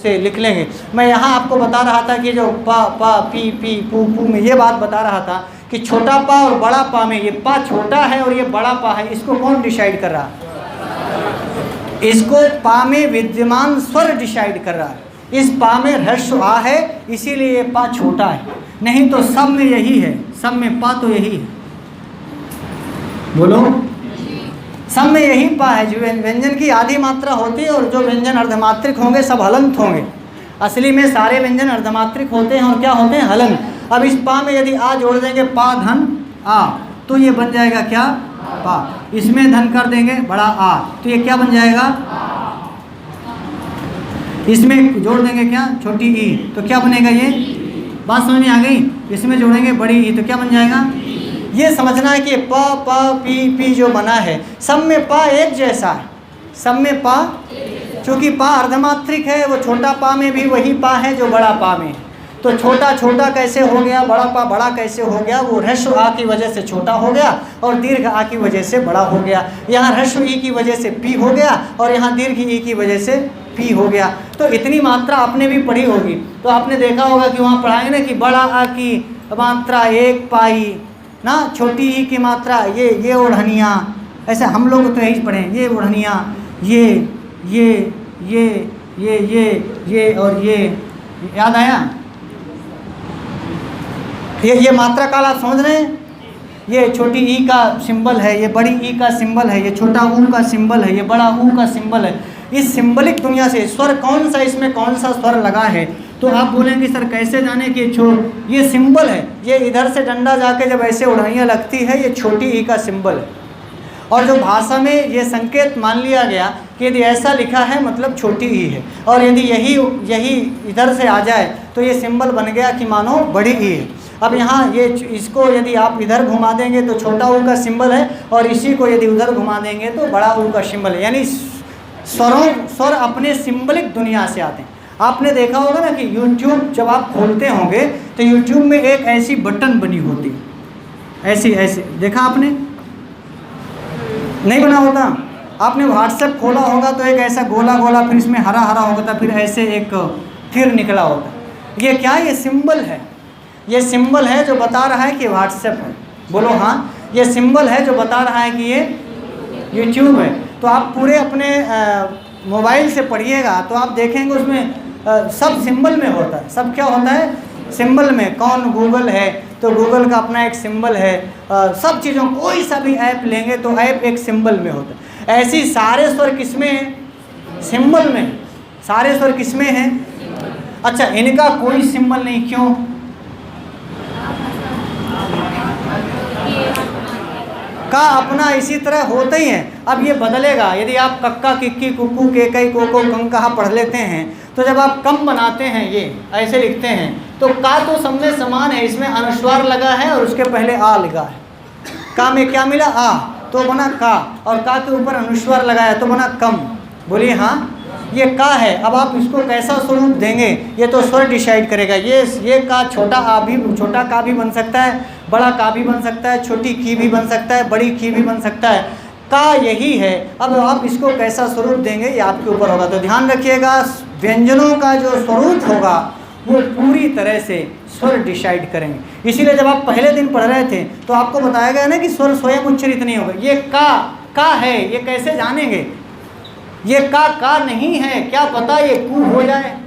से लिख लेंगे। मैं यहाँ आपको बता रहा था कि जो पा पा पी पी पू पू में ये बात बता रहा था कि छोटा पा और बड़ा पा में, ये पा छोटा है और ये बड़ा पा है, इसको कौन डिसाइड कर रहा है? इसको पा में विद्यमान स्वर डिसाइड कर रहा है। इस पा में ह्रस्व आ है, इसीलिए ये पा छोटा है, नहीं तो सब में यही है, सब में पा तो यही है। बोलो, सब में यही पा है। जो व्यंजन की आधी मात्रा होती है और जो व्यंजन अर्धमात्रिक होंगे सब हलंत होंगे। असली में सारे व्यंजन अर्धमात्रिक होते हैं और क्या होते हैं? हलंत। अब इस पा में यदि आ जोड़ देंगे, पा धन आ, तो ये बन जाएगा क्या? पा। इसमें धन कर देंगे बड़ा आ, तो ये क्या बन जाएगा? इसमें जोड़ देंगे क्या? छोटी ई, तो क्या बनेगा? ये बात समझ में आ गई? इसमें जोड़ेंगे बड़ी ई, तो क्या बन जाएगा? ये समझना है कि प प पी पी जो बना है, सब में पा एक जैसा है, सब में पा, चूँकि पा अर्धमात्रिक है, वो छोटा पा में भी वही पा है जो बड़ा पा में है। तो छोटा छोटा कैसे हो गया, बड़ा पा बड़ा कैसे हो गया? वो ह्रस्व आ की वजह से छोटा हो गया और दीर्घ आ की वजह से बड़ा हो गया। यहाँ ह्रस्व ई की वजह से पी हो गया और यहाँ दीर्घ ई की वजह से पी हो गया। तो इतनी मात्रा आपने भी पढ़ी होगी, तो आपने देखा होगा कि वहाँ पढ़ाएंगे ना कि बड़ा आ की मात्रा एक पाई ना, छोटी ई की मात्रा ये ओढ़निया, ऐसे हम लोग तो यही पढ़े, ये ओढ़निया, ये और ये, याद आया? ये मात्रा काल आप समझ रहे हैं? ये छोटी ई का सिंबल है, ये बड़ी ई का सिंबल है, ये छोटा ऊ का सिंबल है, ये बड़ा ऊ का सिंबल है। इस सिंबलिक दुनिया से स्वर कौन सा, इसमें कौन सा स्वर लगा है, तो आप बोलेंगे सर कैसे जाने कि ये सिंबल है, ये इधर से डंडा जाके जब ऐसे उड़ाइयाँ लगती है, ये छोटी ई का सिंबल है। और जो भाषा में ये संकेत मान लिया गया कि यदि ऐसा लिखा है मतलब छोटी ई है, और यदि यही इधर से आ जाए तो ये सिंबल बन गया कि मानो बड़ी ई है। अब यहाँ ये इसको यदि आप इधर घुमा देंगे तो छोटा ऊ का सिंबल है, और इसी को यदि उधर घुमा देंगे तो बड़ा ऊ का सिंबल है। यानी स्वर अपने सिंबलिक दुनिया से आते हैं। आपने देखा होगा ना कि YouTube जब आप खोलते होंगे तो YouTube में एक ऐसी बटन बनी होती, ऐसी देखा आपने? नहीं बना होता? आपने WhatsApp खोला होगा तो एक ऐसा गोला गोला, फिर इसमें हरा हरा होता, फिर ऐसे एक फिर निकला होता। ये क्या? ये सिंबल है। ये सिंबल है जो बता रहा है कि WhatsApp है। बोलो हाँ, ये सिंबल है जो बता रहा है कि ये YouTube है। तो आप पूरे अपने मोबाइल से पढ़िएगा तो आप देखेंगे उसमें सब सिंबल में होता है। सब क्या होता है? सिंबल में। कौन? गूगल है तो गूगल का अपना एक सिंबल है। सब चीज़ों, कोई सा भी ऐप लेंगे तो ऐप एक सिंबल में होता है। ऐसी सारे स्वर किसमें हैं? सिंबल में। सारे स्वर किसमें हैं? अच्छा, इनका कोई सिंबल नहीं, क्यों? का अपना इसी तरह होते ही हैं। अब ये बदलेगा। यदि आप कक्का किक्की कुक्कू केकई कोको कंकहा पढ़ लेते हैं तो जब आप कम बनाते हैं, ये ऐसे लिखते हैं, तो का तो सब में समान है, इसमें अनुस्वार लगा है और उसके पहले आ लगा है। का में क्या मिला? आ, तो बना का, और का के ऊपर अनुस्वार लगाया तो बना कम। बोलिए हाँ, ये का है। अब आप इसको कैसा स्वरूप देंगे ये तो स्वर डिसाइड करेगा। ये का छोटा आ भी, छोटा का भी बन सकता है, बड़ा का भी बन सकता है, छोटी की भी बन सकता है, बड़ी की भी बन सकता है। का यही है। अब आप इसको कैसा स्वरूप देंगे ये आपके ऊपर होगा। तो ध्यान रखिएगा, व्यंजनों का जो स्वरूप होगा वो पूरी तरह से स्वर डिसाइड करेंगे। इसीलिए जब आप पहले दिन पढ़ रहे थे तो आपको बताया गया ना कि स्वर स्वयं उच्चरित नहीं होगा। ये का है, ये कैसे जानेंगे? ये का नहीं है, क्या पता ये कू हो जाए।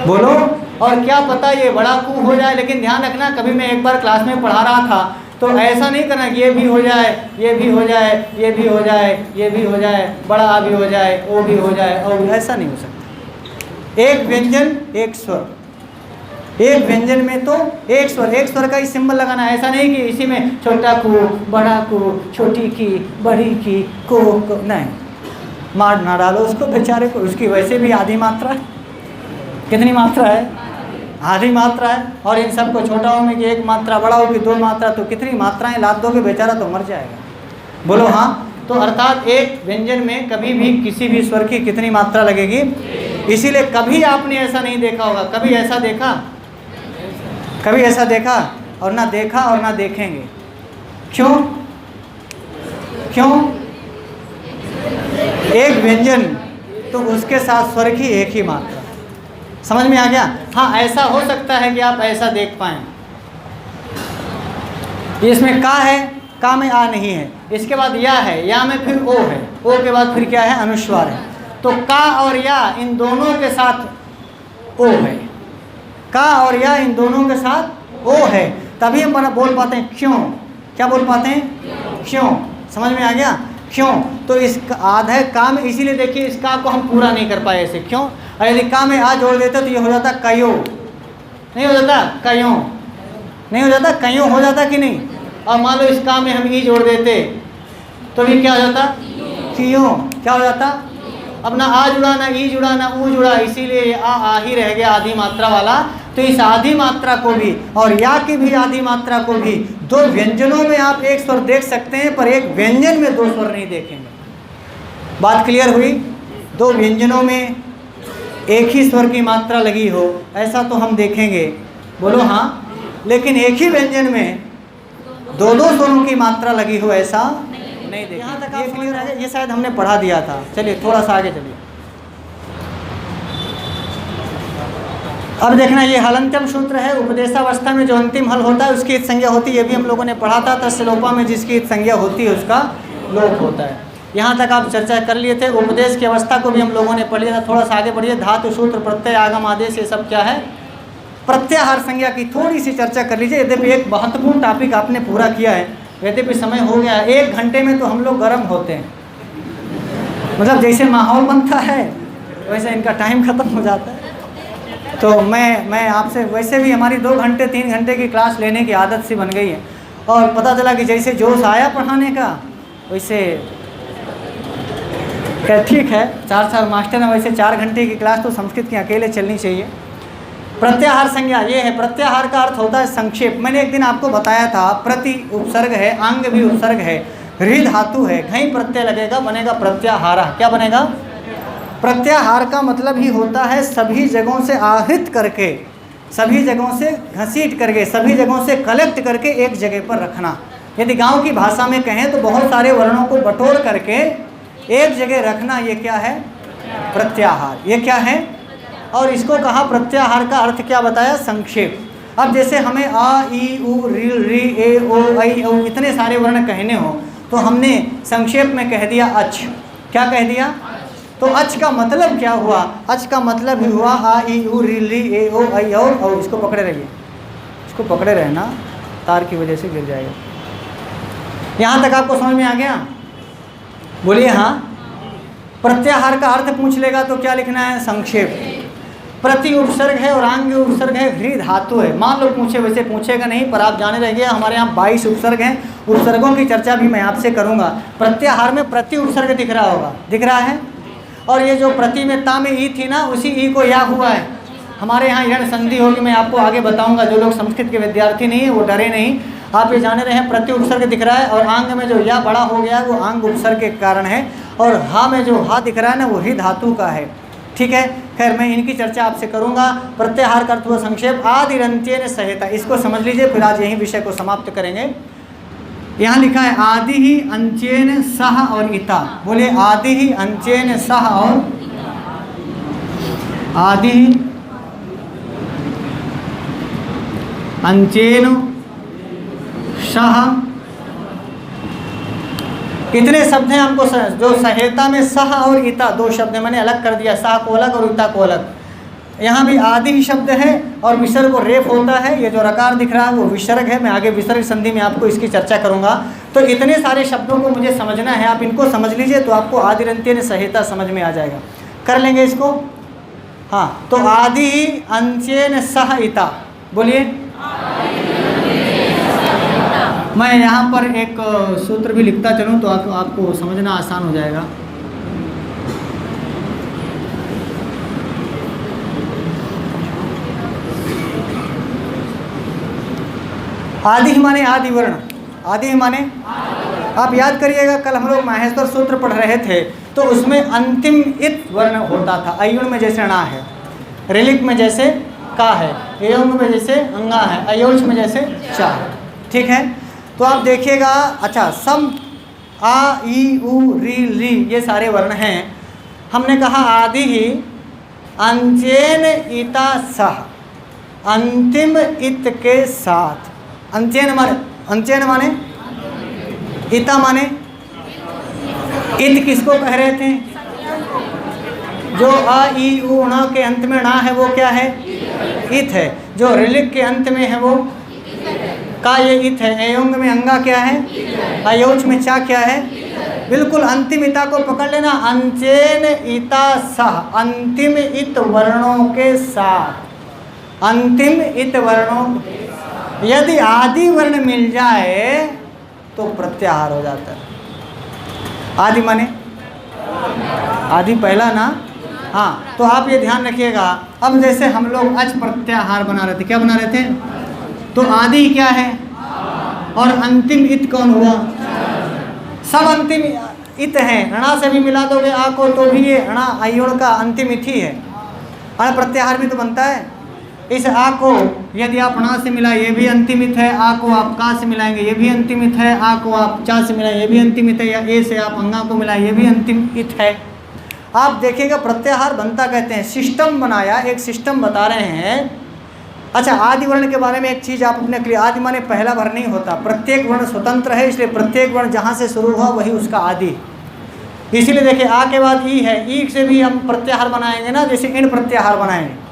बोलो, और क्या पता ये बड़ा कू हो जाए। लेकिन ध्यान रखना, कभी मैं एक बार क्लास में पढ़ा रहा था तो ऐसा नहीं करना कि ये भी हो जाए, ये भी हो जाए, ये भी हो जाए, ये भी हो जाए, बड़ा आ भी हो जाए, ओ भी हो जाए, और ऐसा नहीं हो सकता। एक व्यंजन एक स्वर। एक व्यंजन में तो एक स्वर का ही सिंबल लगाना है। ऐसा नहीं कि इसी में छोटा कू, बड़ा कू, छोटी की, बड़ी की, को नहीं, मार ना डालो उसको बेचारे को। उसकी वैसे भी आधी मात्रा है। कितनी मात्रा है? आधी मात्रा है। और इन सबको छोटा हो में कि एक मात्रा, बड़ा हो कि दो मात्रा, तो कितनी मात्राएं लाद दोगे, बेचारा तो मर जाएगा। बोलो हाँ। तो अर्थात एक व्यंजन में कभी भी किसी भी स्वर की कितनी मात्रा लगेगी? इसीलिए कभी आपने ऐसा नहीं देखा होगा। कभी ऐसा देखा? कभी ऐसा देखा? और ना देखा और ना देखेंगे। क्यों? क्यों? एक व्यंजन तो उसके साथ स्वर की एक ही मात्रा। समझ में आ गया? हाँ, ऐसा हो सकता है कि आप ऐसा देख पाएँ, इसमें का है, का में आ नहीं है, इसके बाद या है, या में फिर ओ है, ओ के बाद फिर क्या है, अनुस्वार है। तो का और या इन दोनों के साथ ओ है, का और या इन दोनों के साथ ओ है, तभी हम बोल पाते हैं क्यों। क्या बोल पाते हैं? क्यों। समझ में आ गया? क्यों। तो इस आधा का में, इसीलिए देखिए इस का को हम पूरा नहीं कर पाए ऐसे। क्यों? और यदि का में आ जोड़ देते तो ये हो जाता कयो, नहीं हो जाता कयो, नहीं हो जाता कयो, हो जाता कि नहीं। और मान लो इस का में हम ई जोड़ देते तो भी क्या हो जाता, क्यों। क्या हो जाता, अब ना आ जुड़ा, ना ई जुड़ा, ना ऊ जुड़ा, इसीलिए आ ही रह गया आधी मात्रा वाला। तो इस आधी मात्रा को भी और या की भी आधी मात्रा को भी दो व्यंजनों में आप एक स्वर देख सकते हैं, पर एक व्यंजन में दो स्वर नहीं देखेंगे। बात क्लियर हुई? दो व्यंजनों में एक ही स्वर की मात्रा लगी हो ऐसा तो हम देखेंगे, बोलो हाँ। लेकिन एक ही व्यंजन में दो दो स्वरों की मात्रा लगी हो ऐसा नहीं देखेंगे। यहाँ तक आप क्लियर है? ये शायद हमने पढ़ा दिया था। चलिए थोड़ा सा आगे चलिए। अब देखना, ये हलंत्यम सूत्र है। उपदेशावस्था में जो अंतिम हल होता है उसकी इत संज्ञा होती है, ये भी हम लोगों ने पढ़ा था। तस्लोपा में जिसकी इत संज्ञा होती है उसका लोप होता है। यहाँ तक आप चर्चा कर लिए थे। उपदेश की अवस्था को भी हम लोगों ने पढ़ लिया था। थोड़ा सा आगे बढ़िए। धातु, सूत्र, प्रत्यय, आगम, आदेश, ये सब क्या है? प्रत्याहार संज्ञा की थोड़ी सी चर्चा कर लीजिए। यद्यपि एक महत्वपूर्ण टॉपिक आपने पूरा किया है, यद्यपि समय हो गया है। 1 घंटे में तो हम लोग गर्म होते हैं, मतलब जैसे माहौल बनता है वैसे इनका टाइम ख़त्म हो जाता है। तो मैं आपसे, वैसे भी हमारी 2 घंटे 3 घंटे की क्लास लेने की आदत सी बन गई है, और पता चला कि जैसे जोश आया पढ़ाने का वैसे क्या ठीक है, 4 मास्टर हैं, वैसे 4 घंटे की क्लास तो संस्कृत की अकेले चलनी चाहिए। प्रत्याहार संज्ञा ये है। प्रत्याहार का अर्थ होता है संक्षेप। मैंने एक दिन आपको बताया था, प्रति उपसर्ग है, अंग भी उपसर्ग है, ऋ धातु है, घई प्रत्यय लगेगा, बनेगा प्रत्याहार। क्या बनेगा? प्रत्याहार का मतलब ही होता है सभी जगहों से आहृत करके, सभी जगहों से घसीट करके, सभी जगहों से कलेक्ट करके एक जगह पर रखना। यदि गांव की भाषा में कहें तो बहुत सारे वर्णों को बटोर करके एक जगह रखना, ये क्या है? प्रत्याहार। ये क्या है? और इसको कहा प्रत्याहार का अर्थ क्या बताया? संक्षेप। अब जैसे हमें आ, ई, उ, री, ए, ओ, ऐ, औ इतने सारे वर्ण कहने हो तो हमने संक्षेप में कह दिया अच। क्या कह दिया? तो अच का मतलब क्या हुआ? अच का मतलब ही हुआ आ, ई, उ, री, ए, ओ, ऐ, और इसको पकड़े रहिए, इसको पकड़े रहना, तार की वजह से गिर जाएगा। यहाँ तक आपको समझ में आ गया? बोलिए हाँ। प्रत्याहार का अर्थ पूछ लेगा तो क्या लिखना है? संक्षेप। प्रति उपसर्ग है और आंग उपसर्ग है, ह्री धातु है। मान लो पूछे, वैसे पूछेगा नहीं, पर आप जाने रहिए हमारे यहाँ 22 उपसर्ग हैं। उपसर्गों की चर्चा भी मैं आपसे करूँगा। प्रत्याहार में प्रति उपसर्ग दिख रहा होगा, दिख रहा है। और ये जो प्रति में ता में ई थी ना, उसी ई को या हुआ है। हमारे यहाँ यण संधि होगी, मैं आपको आगे बताऊँगा। जो लोग संस्कृत के विद्यार्थी नहीं है वो डरे नहीं, आप ये जाने रहे हैं प्रति उपसर्ग दिख रहा है। और आंग में जो या बड़ा हो गया है वो आंग उपसर्ग के कारण है, और हा में जो हा दिख रहा है ना वो हि धातु का है। ठीक है, खैर मैं इनकी चर्चा आपसे करूंगा। प्रत्याहार का अर्थ हुआ संक्षेप। आदिरंत्येन सहिता, इसको समझ लीजिए, फिर आज यही विषय को समाप्त करेंगे। यहाँ लिखा है आदि ही अंत्येन सह और इता। बोले आदि ही अंत्येन सह और आदि ही अंत्येन सह। कितने शब्द हैं हमको? जो सहायता में सह और इता 2 शब्द हैं, मैंने अलग कर दिया, सह को अलग और इता को अलग। यहाँ भी आदि ही शब्द है और विसर्ग को रेफ होता है। ये जो रकार दिख रहा है वो विसर्ग है। मैं आगे विसर्ग संधि में आपको इसकी चर्चा करूँगा। तो इतने सारे शब्दों को मुझे समझना है, आप इनको समझ लीजिए तो आपको आदिरंत्येन सहायता समझ में आ जाएगा। कर लेंगे इसको? हाँ, तो आदि ही अंत्येन सह इता। बोलिए। मैं यहाँ पर एक सूत्र भी लिखता चलूँ तो आपको समझना आसान हो जाएगा। आदि माने आदि वर्ण। आदि माने, आप याद करिएगा कल हम लोग माहेश्वर सूत्र पढ़ रहे थे तो उसमें अंतिम इत वर्ण होता था। अयुण में जैसे णा है, ऋलिक में जैसे का है, एयोंग में जैसे अंगा है, अयोच में जैसे चा है। ठीक है, तो आप देखिएगा। अच्छा, सम आ, ई, उ, री, ली ये सारे वर्ण हैं। हमने कहा आदि ही अंत्येन इता सह, अंतिम इत के साथ। अंत्येन माने इता माने इत किसको कह रहे थे? जो अ ई उ ण के अंत में णा है वो क्या है? इत है। जो ऋलिक के अंत में है वो का, ये इत है। एयोंग में अंगा क्या है? अयोच में चा क्या है? बिल्कुल अंतिम इता को पकड़ लेना। अंत्येन इता सह, अंतिम इत वर्णों के साथ, अंतिम इत वर्णों। यदि आदि वर्ण मिल जाए तो प्रत्याहार हो जाता है। आदि माने आदि पहला ना, हाँ। तो आप ये ध्यान रखिएगा। अब जैसे हम लोग अच प्रत्याहार बना रहे थे, क्या बना रहे थे? तो आदि क्या है और अंतिम इत कौन हुआ? सब अंतिम इत है। ऋणा से भी मिला दोगे आ को तो भी ये ऋणा अयोड़ का अंतिम इत ही है। अण प्रत्याहार भी तो बनता है। इस आ को यदि आप णा से मिला ये भी अंतिम इत है, आ को आप का से मिलाएंगे ये भी अंतिम इत है, आ को आप चा से मिलाएंगे ये भी अंतिम इत है, या ए से आप अंगा को मिलाएं ये भी अंतिम इत है। आप देखिएगा प्रत्याहार बनता कहते हैं। सिस्टम बनाया, एक सिस्टम बता रहे हैं। अच्छा, आदि वर्ण के बारे में एक चीज़ आप अपने लिए, आदि माने पहला वर्ण नहीं होता, प्रत्येक वर्ण स्वतंत्र है, इसलिए प्रत्येक वर्ण जहाँ से शुरू हुआ वही उसका आदि। इसीलिए देखिए आ के बाद ई है, ई से भी हम प्रत्याहार बनाएंगे ना, जैसे इन प्रत्याहार बनाएंगे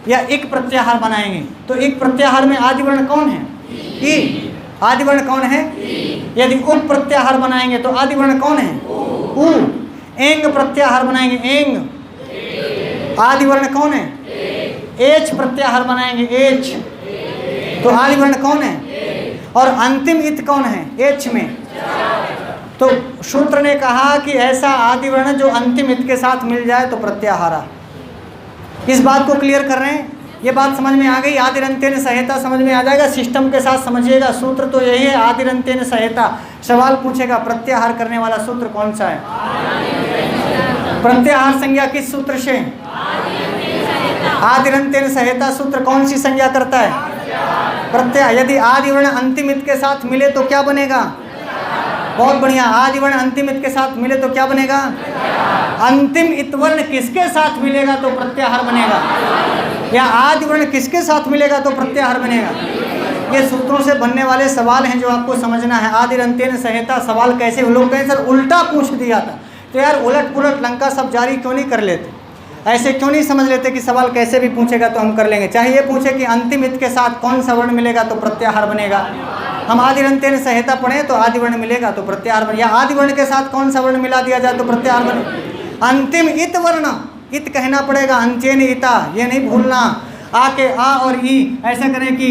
या इक प्रत्याहार बनाएंगे। तो इक प्रत्याहार में आदि वर्ण कौन है? ई। आदि वर्ण कौन है? यदि उप प्रत्याहार बनाएंगे तो आदि वर्ण कौन है? उ। एंग प्रत्याहार बनाएंगे, एंग। आदि वर्ण कौन है? एच प्रत्याहार बनाएंगे, एच। तो आदि वर्ण कौन है? और अंतिम इत कौन है? एच में। तो सूत्र ने कहा कि ऐसा आदि वर्ण जो अंतिम इत के साथ मिल जाए तो प्रत्याहारा। इस बात को क्लियर कर रहे हैं। ये बात समझ में आ गई। आदिरंत्येन सहायता समझ में आ जाएगा। सिस्टम के साथ समझिएगा। सूत्र तो यही है, आदिरंत्येन सहायता। सवाल पूछेगा प्रत्याहार करने वाला सूत्र कौन सा है? प्रत्याहार संज्ञा किस सूत्र से? आदिरंत्येन सहायता सूत्र कौन सी संज्ञा करता है? प्रत्याहार। यदि आदि वर्ण अंतिम इत के साथ मिले तो क्या बनेगा? बहुत बढ़िया। आदि वर्ण अंतिम इत के साथ मिले तो क्या बनेगा? अंतिम इत वर्ण किसके साथ मिलेगा तो प्रत्याहार बनेगा? या आदि वर्ण किसके साथ मिलेगा तो प्रत्याहार बनेगा? ये सूत्रों से बनने वाले सवाल हैं जो आपको समझना है। आदिरंत्येन सहायता सवाल कैसे, लोग कहें सर उल्टा पूछ दिया था, तो यार उलट पुलट लंका सब जारी क्यों नहीं कर लेते? ऐसे क्यों नहीं समझ लेते कि सवाल कैसे भी पूछेगा तो हम कर लेंगे? चाहे ये पूछे कि अंतिम इत के साथ कौन सा वर्ण मिलेगा तो प्रत्याहार बनेगा। हम आदिरंत्येन सहायता पढ़ें तो आदि वर्ण मिलेगा तो प्रत्याहार बने, या आदि वर्ण के साथ कौन सा वर्ण मिला दिया जाए तो प्रत्याहार बने। अंतिम इत वर्ण, इत कहना पड़ेगा, अंत्येन इता, ये नहीं भूलना। आ के आ और ई ऐसा करें कि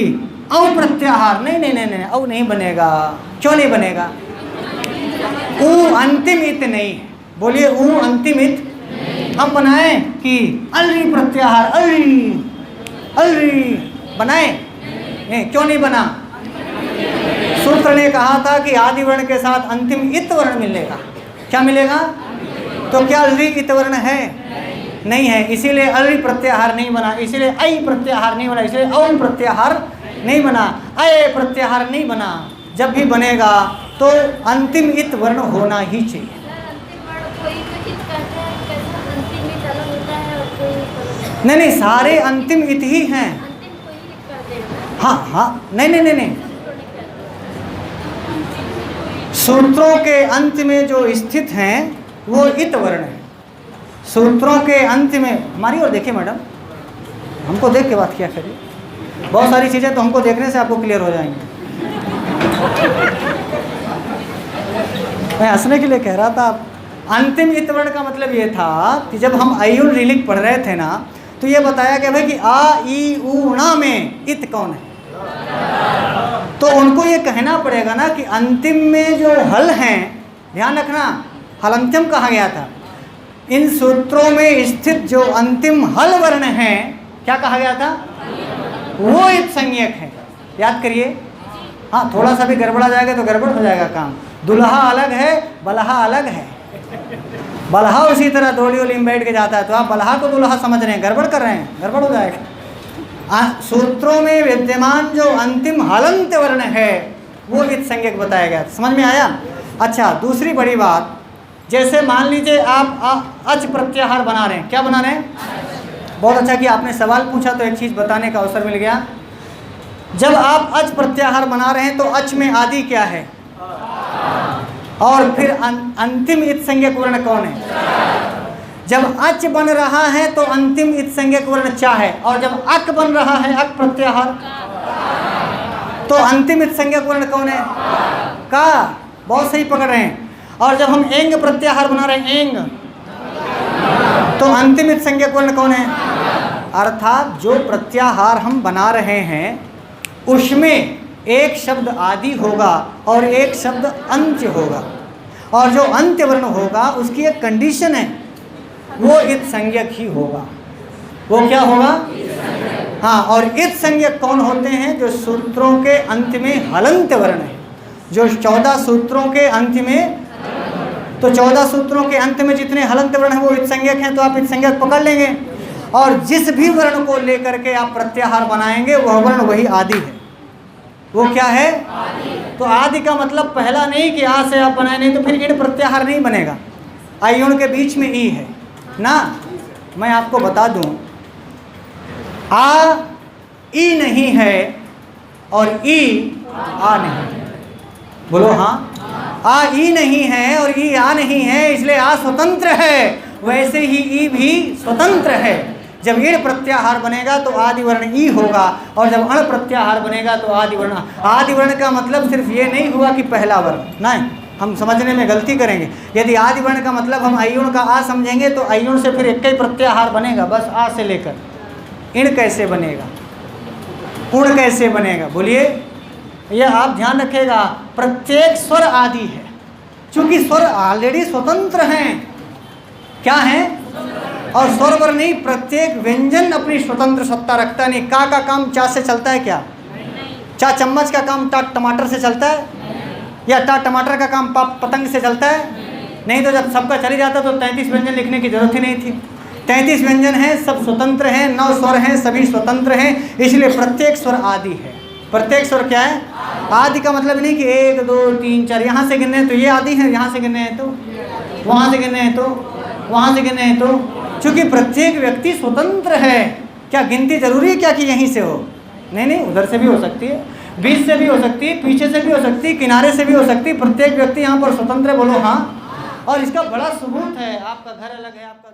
औ प्रत्याहार, नहीं नहीं नहीं नहीं, औ नहीं बनेगा। क्यों नहीं बनेगा? ऊ अंतिम इत नहीं, बोलिए ऊ अंतिम इत। हम बनाए कि अलरी प्रत्याहार, अलरी अलरी बनाए, क्यों नहीं बना? सूत्र ने कहा था कि आदि वर्ण के साथ अंतिम इत वर्ण मिलेगा। क्या मिलेगा? तो क्या अलरी इत वर्ण है? नहीं है, इसीलिए अलरी प्रत्याहार नहीं बना, इसीलिए ऐ प्रत्याहार नहीं बना, इसीलिए औ प्रत्याहार नहीं बना, ऐ प्रत्याहार नहीं बना। जब भी बनेगा तो अंतिम इत वर्ण होना ही चाहिए। नहीं नहीं, सारे अंतिम इत ही हैं। हाँ हाँ, नहीं नहीं नहीं नहीं, सूत्रों के अंत में जो स्थित हैं वो इत वर्ण है। सूत्रों के अंत में, हमारी ओर देखिए मैडम, हमको देख के बात किया करिए। बहुत सारी चीज़ें तो हमको देखने से आपको क्लियर हो जाएंगी। मैं हंसने के लिए कह रहा था। अंतिम इत वर्ण का मतलब ये था कि जब हम अयुल ऋलिक पढ़ रहे थे ना, तो ये बताया गया भाई कि आ ई उ णा में इत कौन है। तो उनको ये कहना पड़ेगा ना कि अंतिम में जो हल हैं, ध्यान रखना, हलंत्यम कहा गया था। इन सूत्रों में स्थित जो अंतिम हल वर्ण हैं, क्या कहा गया था? वो इत संज्ञक है। याद करिए। हाँ, थोड़ा सा भी गड़बड़ा जाएगा तो गड़बड़ हो जाएगा काम। दुल्हा अलग है, बल्हा अलग है। बल्हा उसी तरह दोली ओली में बैठ के जाता है, तो आप बल्हा को दुल्हा समझ रहे हैं, गड़बड़ कर रहे हैं, गड़बड़ हो जाएगा। सूत्रों में विद्यमान जो अंतिम हलंत वर्ण है वो इत संज्ञक बताया गया। समझ में आया? अच्छा, दूसरी बड़ी बात, जैसे मान लीजिए आप अच प्रत्याहार बना रहे हैं। क्या बना रहे हैं? बहुत अच्छा कि आपने सवाल पूछा तो एक चीज़ बताने का अवसर मिल गया। जब आप अच प्रत्याहार बना रहे हैं तो अच में आदि क्या है? और फिर अंतिम इत संज्ञक वर्ण कौन है? जब अच बन रहा है तो अंतिम इत संज्ञक वर्ण चा है, और जब अक बन रहा है अक प्रत्याहार तो अंतिम इत संज्ञक वर्ण कौन है? का। बहुत सही पकड़ रहे हैं। और जब हम एंग प्रत्याहार बना रहे हैं एंग, तो अंतिम इत संज्ञक वर्ण कौन है? अर्थात जो प्रत्याहार हम बना रहे हैं उसमें एक शब्द आदि होगा और एक शब्द अंत्य होगा, और जो अंत्य वर्ण होगा उसकी एक कंडीशन है, वो इत संज्ञक ही होगा। वो क्या होगा? हाँ। और इत संज्ञक कौन होते हैं? जो सूत्रों के अंत में हलंत वर्ण है। जो 14 सूत्रों के अंत में, तो 14 सूत्रों के अंत में जितने हलंत वर्ण हैं वो इत संज्ञक हैं, तो आप इत संज्ञक पकड़ लेंगे। और जिस भी वर्ण को लेकर के आप प्रत्याहार बनाएंगे वह वर्ण वही आदि है। वो क्या है? आदि। तो आदि का मतलब पहला नहीं कि आ से आप बनाए, नहीं तो फिर इन प्रत्याहार नहीं बनेगा। आयुण के बीच में ई है ना। मैं आपको बता दूं, आ ई नहीं है और ई आ नहीं है। बोलो हाँ। आ ई नहीं है और ई आ नहीं है, इसलिए आ स्वतंत्र है, वैसे ही ई भी स्वतंत्र है। जब ईण प्रत्याहार बनेगा तो आदि वर्ण ई होगा, और जब अण प्रत्याहार बनेगा तो आदि वर्ण। आदि वर्ण का मतलब सिर्फ ये नहीं हुआ कि पहला वर्ण, नहीं, हम समझने में गलती करेंगे। यदि आदि वर्ण का मतलब हम अयुण का आ समझेंगे तो अयुण से फिर एक ही प्रत्याहार बनेगा, बस आ से लेकर। इण कैसे बनेगा? उण कैसे बनेगा? बोलिए। यह आप ध्यान रखिएगा, प्रत्येक स्वर आदि है, क्योंकि स्वर ऑलरेडी स्वतंत्र हैं। क्या हैं? और स्वर वर्ण नहीं, प्रत्येक व्यंजन अपनी स्वतंत्र सत्ता रखता नहीं। का काम चा से चलता है क्या? चा चम्मच का काम टा टमाटर से चलता है? या टा टमाटर का काम पतंग से चलता है? नहीं। तो जब सबका चली जाता तो 33 व्यंजन लिखने की जरूरत ही नहीं थी। 33 व्यंजन हैं, सब स्वतंत्र हैं, 9 स्वर हैं, सभी स्वतंत्र हैं, इसलिए प्रत्येक स्वर आदि है। प्रत्येक स्वर क्या है? आदि का मतलब नहीं कि 1 2 3 4 यहाँ से गिनने हैं तो ये आदि है, यहाँ से गिनने हैं तो वहाँ से गिनने हैं तो वहाँ से गिनने हैं तो, क्योंकि प्रत्येक व्यक्ति स्वतंत्र है। क्या गिनती जरूरी है क्या कि यहीं से हो? नहीं नहीं, उधर से भी हो सकती है, बीच से भी हो सकती है, पीछे से भी हो सकती है, किनारे से भी हो सकती है। प्रत्येक व्यक्ति यहाँ पर स्वतंत्र है। बोलो हाँ। और इसका बड़ा सबूत है, आपका घर अलग है, आपका